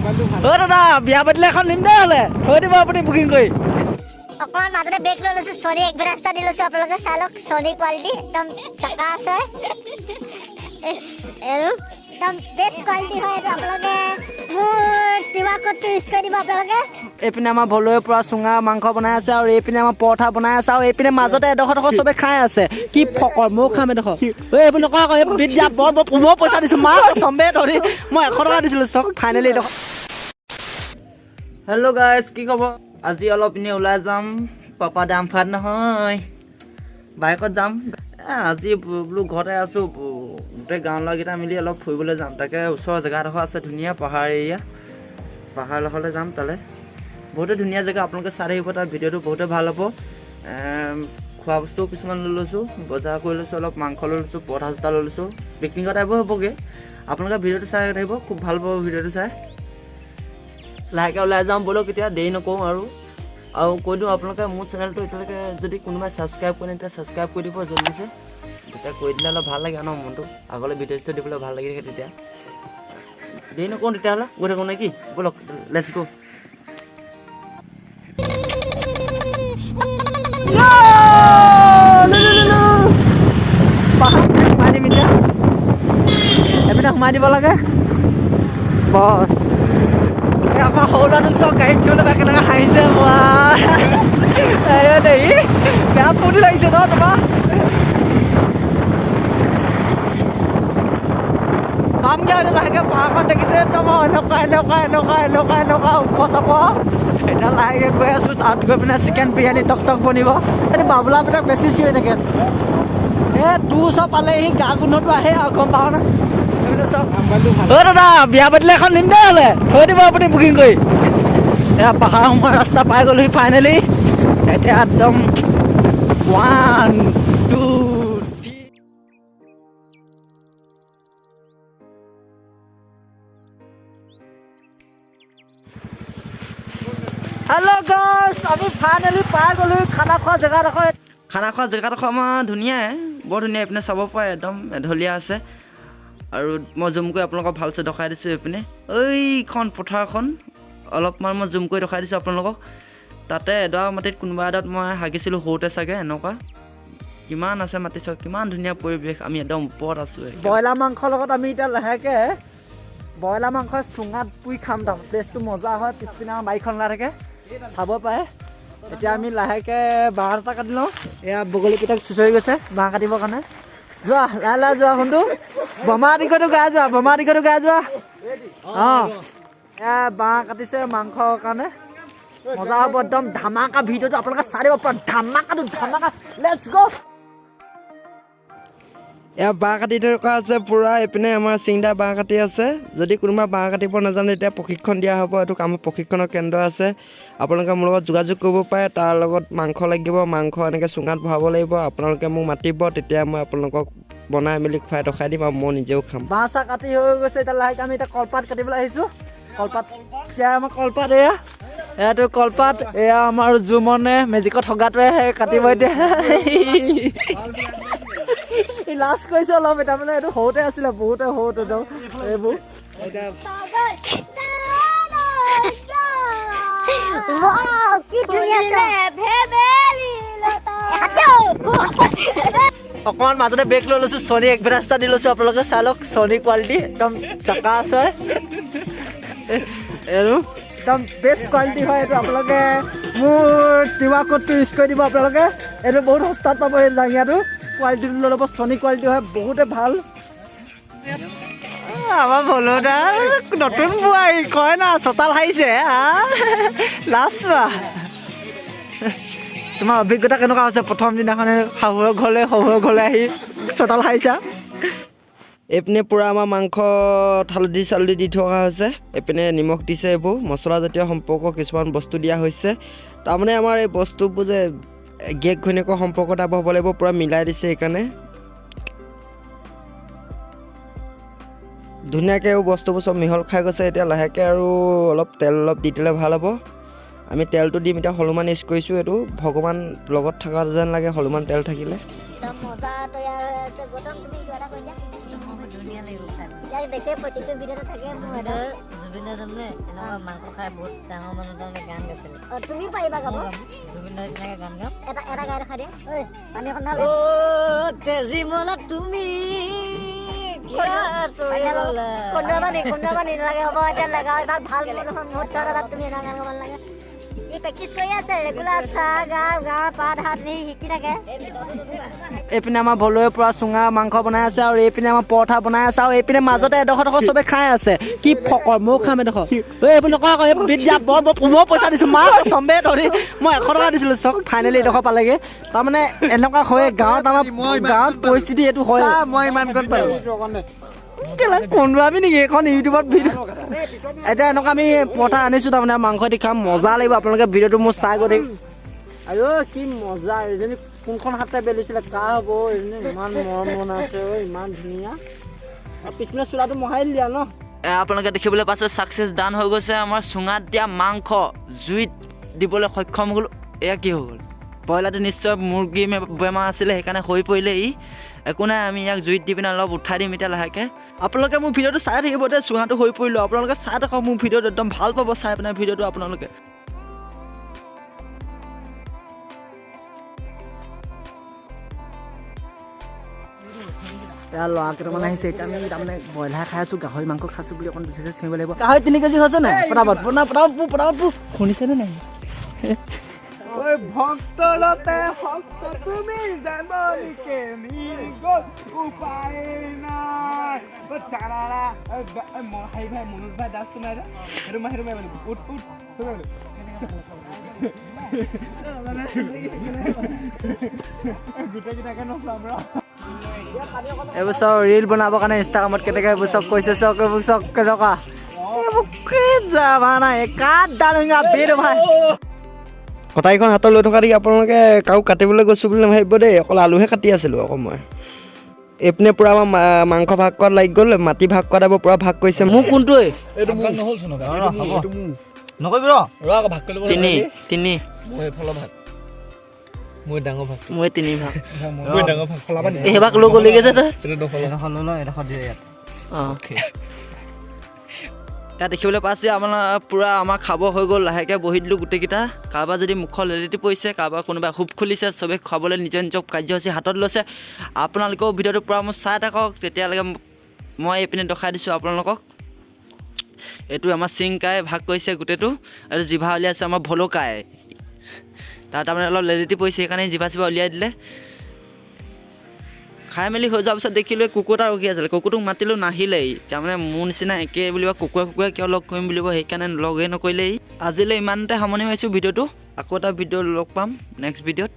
দাদা বিয়া পাতিলে এখন নিম দে হলে থৈ দিব আপুনি বুকিং কৰি অকমান মাজতে ব্ৰেক লৈ লৈছো সনি এক ৰাস্তা দি লৈছো আপোনালোকে চাই লওক সনি কোৱালিটি একদম চাকা আছে আৰু একদম বেষ্ট কোৱালিটি হয় এইটো আপোনালোকে মোৰ টিৱা কোডটো ইউজ কৰি দিব আপোনালোকে এইপিনে আমাৰ ভলুৱে পৰা চুঙা মাংস বনাই আছে আৰু এইপিনে আমাৰ পৰঠা বনাই আছে আৰু এইপিনে মাজতে এডোখৰ চবে খাই আছে কি ফকৰ ময়ো খাম এডোখৰ এইবোৰ নকওঁ আকৌ এইবোৰ বিদ দিয়া মই পইচা দিছোঁ মা চম্বে ধৰি মই 100 টকা দিছিলোঁ চক ফাইনেলি এডোখৰ হেল্ল' গাইজ কি খবৰ আজি অলপ এনেই ওলাই যাম পাপা দাম ফাট নহয় বাইকত যাম আজি বোলো ঘৰতে আছোঁ গোটেই গাঁৱৰ ল'ৰাকেইটা মিলি অলপ ফুৰিবলৈ যাম তাকে ওচৰৰ জেগাডোখৰ আছে ধুনীয়া পাহাৰ এৰিয়া পাহাৰডোখৰলৈ যাম তালৈ বহুতে ধুনীয়া জেগা আপোনালোকে চাই থাকিব তাৰ ভিডিঅ'টো বহুতে ভাল হ'ব খোৱা বস্তুও কিছুমান লৈ লৈছোঁ বজাৰ কৰি লৈছোঁ অলপ মাংস লৈ লৈছোঁ পৰঠা চৰঠা লৈ লৈছোঁ পিকনিকৰ টাইপৰ হ'বগৈ আপোনালোকে ভিডিঅ'টো চাই থাকিব খুব ভাল পাব ভিডিঅ'টো চাই লাহেকৈ ওলাই যাম ব'লক এতিয়া দেৰি নকৰোঁ আৰু কৈ দিওঁ আপোনালোকে মোৰ চেনেলটো এতিয়ালৈকে যদি কোনোবাই ছাবস্ক্ৰাইব কৰে তেতিয়া ছাবস্ক্ৰাইব কৰি দিব জল্দিছে তেতিয়া কৰি দিলে অলপ ভাল লাগে ন মনটো আগলৈ ভিডিঅ' চিডিঅ' দিবলৈ ভাল লাগি থাকে তেতিয়া দেৰি নকৰোঁ তেতিয়াহ'লে গৈ থাকোঁ নে কি ব'লক লেটছ গো সোমাই দিম এতিয়া এপিনে সোমাই দিব লাগে বছ আমাৰ সৰু ল'ৰাটোক চব গাড়ীত থিয় লৈ কেনেকৈ হাঁহিছে দেই বেয়া ফূৰ্তি লাগিছে ন তোমাৰ পামগৈ আৰু লাহেকৈ পাহাৰখন দেখিছে একদম এনেকুৱা ওখ চাপ এতিয়া লাহেকৈ গৈ আছোঁ তাত গৈ পিনে চিকেন বিৰিয়ানী টক বনিব এই বাবুলাবিলাক বেছি চিঞৰি থাকে তোৰ চব পালে সি গা গোন্ধটো আহে আৰু গম পাওঁ না দাদা বিয়া পাতিলে এখন নিম দে হলে থৈ দিব আপুনি বুকিং কৰি এয়া পাহাৰ সোমোৱা ৰাস্তা পাই গ'লোহি ফাইনেলি এতিয়া একদম 1 2 হেল্ল' গাইছ আমি ফাইনেলি পাই গ'লোহি খানা খোৱা জেগাডোখৰ আমাৰ ধুনীয়াই বৰ ধুনীয়া এইপিনে চাব পাৰে একদম এঢলীয়া আছে আৰু মই জুম কৰি আপোনালোকক ভালছে দেখাই দিছোঁ এইপিনে এইখন পথাৰখন অলপমান মই জুম কৰি দেখাই দিছোঁ আপোনালোকক তাতে এডৰা মাটিত কোনোবা এডৰাত মই হাগিছিলোঁ সৰুতে চাগে এনেকুৱা কিমান আছে মাটি চাওক কিমান ধুনীয়া পৰিৱেশ আমি একদম ওপৰত আছোঁ ব্ৰইলাৰ মাংসৰ লগত আমি এতিয়া লাহেকৈ ব্ৰইলাৰ মাংস চুঙাত পুৰি খাম তাৰ টেষ্টটো মজা হয় পিছপিনে আমাৰ বাৰীখন ওলাই থাকে চাব পাৰে এতিয়া আমি লাহেকৈ বাঁহ এটা কাটি লওঁ এয়া বগলী পিতাক চুচৰি গৈছে বাঁহ কাটিবৰ কাৰণে যোৱা লাহে যোৱা শুনটো বমা দিশতো গাই যোৱা অঁ এয়া বাঁহ কাটিছে মাংসৰ কাৰণে মজা হ'ব একদম ধামাকা ভিডিঅ'টো আপোনালোকে চাই দিব পাৰে ধামাকা লেটছ গ' এয়া বাঁহ কাটি থকা আছে পূৰা এইপিনে আমাৰ চিংদা বাঁহ কাটি আছে যদি কোনোবা বাঁহ কাটিব নাজানে এতিয়া প্ৰশিক্ষণ দিয়া হ'ব এইটো কামত প্ৰশিক্ষণৰ কেন্দ্ৰ আছে আপোনালোকে মোৰ লগত যোগাযোগ কৰিব পাৰে তাৰ লগত মাংস লাগিব মাংস এনেকৈ চুঙাত ভৰাব লাগিব আপোনালোকে মোক মাতিব তেতিয়া মই আপোনালোকক বনাই মেলি খুৱাই দেখাই দিম আৰু মই নিজেও খাম বাঁহ চাহ কাটি হৈ গৈছে এতিয়া লাহেকৈ আমি এতিয়া কলপাত কাটিবলৈ আহিছোঁ এতিয়া আমাৰ কলপাত এয়াটো কলপাত এয়া আমাৰ জুমনে মেজিকত হগাটোৱে কাটিব এতিয়া লাষ্ট কৰিছে অলপ এটা মানে এইটো সৰুতে আছিলে বহুতে সৰুতে এইবোৰ অকণমান মাজতে ব্ৰেক লৈ লৈছোঁ সনি এক ৰাস্তা দি লৈছোঁ আপোনালোকে চাই লওক সনি কোৱালিটি একদম চাকা আছে আৰু একদম বেষ্ট কোৱালিটি হয় এইটো আপোনালোকে মোৰ টিৱা কোডটো ইউজ কৰি দিব আপোনালোকে এইটো বহুত সস্তাত পাব এই জাঙিয়াটো কোৱালিটিটো লৈ ল'ব সনি কোৱালিটি হয় বহুতে ভাল আমাৰ ভলুদা নতুন বোৱাৰী কয় না চোতাল হাৰিছে লাষ্ট তোমাৰ অভিজ্ঞতা কেনেকুৱা হৈছে প্ৰথম দিনাখনে শাহুৰৰ ঘৰলৈ আহি চোতাল হাৰিছা এইপিনে পূৰা আমাৰ মাংস হালধি দি থকা হৈছে এইপিনে নিমখ দিছে এইবোৰ মছলাজাতীয় সম্পৰ্ক কিছুমান বস্তু দিয়া হৈছে তাৰমানে আমাৰ এই বস্তুবোৰ যে গেক ঘৈণীয়েকৰ সম্পৰ্ক টাইপ হ'ব লাগিব পূৰা মিলাই দিছে সেইকাৰণে ধুনীয়াকৈ বস্তুবোৰ চব মিহল খাই গৈছে এতিয়া লাহেকৈ আৰু অলপ তেল দি দিলে ভাল হ'ব আমি তেলটো দিম এতিয়া হনুমান ইউজ কৰিছোঁ এইটো ভগৱান লগত থকা যেন লাগে হনুমান তেল থাকিলে দেখে প্ৰতিটো ভিডিঅ'তে থাকে জুবিন দাই তাৰমানে এনেকুৱা মাংস খাই বহুত ডাঙৰ মানুহ তাৰমানে গান গাইছিলে তুমি পাৰিবা গাব জুবিন দাৰ নিচিনাকৈ গান গাম এটা গাই দেখা দিয়া ঐ পানী এখন ঢাল তেজি মলা তুমি কোনোবা নালাগে হ'ব এতিয়া লগাও এবাৰ ভাল মুহূৰ্ত এটাত তুমি এটা গান গাব লাগে ই প্ৰেক্টিচ কৰি আছে ৰেগুলাৰ চাহ গা পাত হাত নি শিকি থাকে এইপিনে আমাৰ ভলুৱে পৰা চুঙা মাংস বনাই আছে আৰু এইপিনে আমাৰ পৰঠা বনাই আছে আৰু এইপিনে মাজতে এডোখৰ চবে খাই আছে কি ফকৰ ময়ো খাম এডোখৰ এইবোৰ নকওঁ আকৌ এইবোৰ বিট দিয়া মই পইচা দিছোঁ মা চম্বে ধৰি মই 100 টকা দিছিলোঁ চক ফাইনেলি এডোখৰ পালেগৈ তাৰমানে এনেকুৱা হয় গাঁৱত আমাৰ গাঁৱত পৰিস্থিতি এইটো হয় মই ইমান ক'ত পাৰোঁ কোনোবাবি নেকি এখন ইউটিউবত ভিডিঅ' এতিয়া এনেকুৱা আমি পৰঠা আনিছোঁ তাৰমানে মাংস দি খাম মজা লাগিব আপোনালোকে ভিডিঅ'টো মোৰ চাই গৈ থাকিম আৰু কি মজা এজনী কোনখন হাতে বেলিছিলে কা হ'ব এজনী ইমান মৰম বনাইছে ইমান ধুনীয়া আৰু পিছপিনে চোলাটো মহাই দিয়া ন আপোনালোকে দেখিবলৈ পাইছে ছাকচেছ ডান হৈ গৈছে আমাৰ চুঙাত দিয়া মাংস জুইত দিবলৈ সক্ষম হ'ল এয়া কি হৈ গ'ল ব্ৰইলাৰটো নিশ্চয় মুৰ্গী বেমাৰ আছিলে সেইকাৰণে হৈ পৰিলে ই একো নাই আমি ইয়াক জুইত দি পিনে অলপ উঠাই দিম এতিয়া লাহেকৈ আপোনালোকে মোৰ ভিডিঅ'টো চাই থাকিব দেই চুঙাটো হৈ পৰিলোঁ আপোনালোকে চাই থাকক মোৰ ভিডিঅ'টো একদম ভাল পাব চাই পিনে ভিডিঅ'টো আপোনালোকে এয়া ল'ৰা কেইটামান আহিছে এতিয়া আমি তাৰমানে ব্ৰইলাৰ খাই আছোঁ গাহৰি মাংস খাইছোঁ বুলি অকণ বেছিকৈ চিঙিব লাগিব গাহৰি 3 কেজি হৈছে নাই পটাপট শুনিছেনে নাই ভক্তলতে ভক্ত তুমি জাননিকে নিগল উপায় নাই তাৰাৰা মহাই ভাই মনোজ ভাই দাস তোমাৰ হেৰু মাই মানে উঠ গোটেইকেইটাকে নচাম ৰ এইবোৰ চব ৰিল বনাবৰ কাৰণে ইনষ্টাগ্ৰামত কেনেকৈ এইবোৰ চব কৈছে চক এইবোৰ চক কেনেকুৱা এইবোৰ কি যাবা নাই কাঠ ডালুঙা বেৰ ভাই কটাৰীখন হাতত লৈ থকা দেখি আপোনালোকে কাৰো কাটিবলৈ গৈছোঁ বুলি নাভাবিব দেই অকল আলুহে কাটি আছিলোঁ আকৌ মই এইপিনে পূৰা আমাৰ মাংস ভাগ কৰাত লাগি গ'ল মাটি ভাগ কৰাত এইবোৰ পূৰা ভাগ কৰিছে মোৰ কোনটোৱে নকৰিবি ৰ আকৌ ভাগ কৰি তিনি মই এইফালৰ ভাগ মই ডাঙৰ ভাগ মই 3 ভাগ মই ডাঙৰ ভাগ ফলাবা এই ভাগ লৈ গলি গৈছে তই এডোখৰ লৈ ল এডোখৰ দিয়ে ইয়াত অ'কে ইয়াত দেখিবলৈ পাইছে আপোনাৰ পূৰা আমাৰ খাব হৈ গ'ল লাহেকৈ বহি দিলোঁ গোটেইকেইটা কাৰোবাৰ যদি মুখৰ লেলিটি পৰিছে কাৰোবাৰ কোনোবাই খুব খুলিছে চবেই খাবলৈ নিজৰ নিজৰ কাৰ্যসূচী হাতত লৈছে আপোনালোকেও ভিডিঅ'টো পূৰা মোৰ চাই থাকক তেতিয়ালৈকে মই এইপিনে দেখাই দিছোঁ আপোনালোকক এইটো আমাৰ চিংকাই ভাগ কৰিছে গোটেইটো আৰু জিভা উলিয়াইছে আমাৰ ভলকাই তাৰমানে অলপ লেলিটি পৰিছে সেইকাৰণে জিভা চিভা উলিয়াই দিলে খাই মেলি হৈ যোৱাৰ পিছত দেখিলোঁ কুকুৰ এটা ৰখি আছিলে কুকুৰটোক মাতিলোঁ নাহিলেই তাৰমানে মোৰ নিচিনা একে বুলিব কুকুৰে কিয় লগ কৰিম বুলিব সেইকাৰণে লগেই নকৰিলেই আজিলৈ ইমানতে সামৰণি মাৰিছোঁ ভিডিঅ'টো আকৌ এটা ভিডিঅ' লগ পাম নেক্সট ভিডিঅ'ত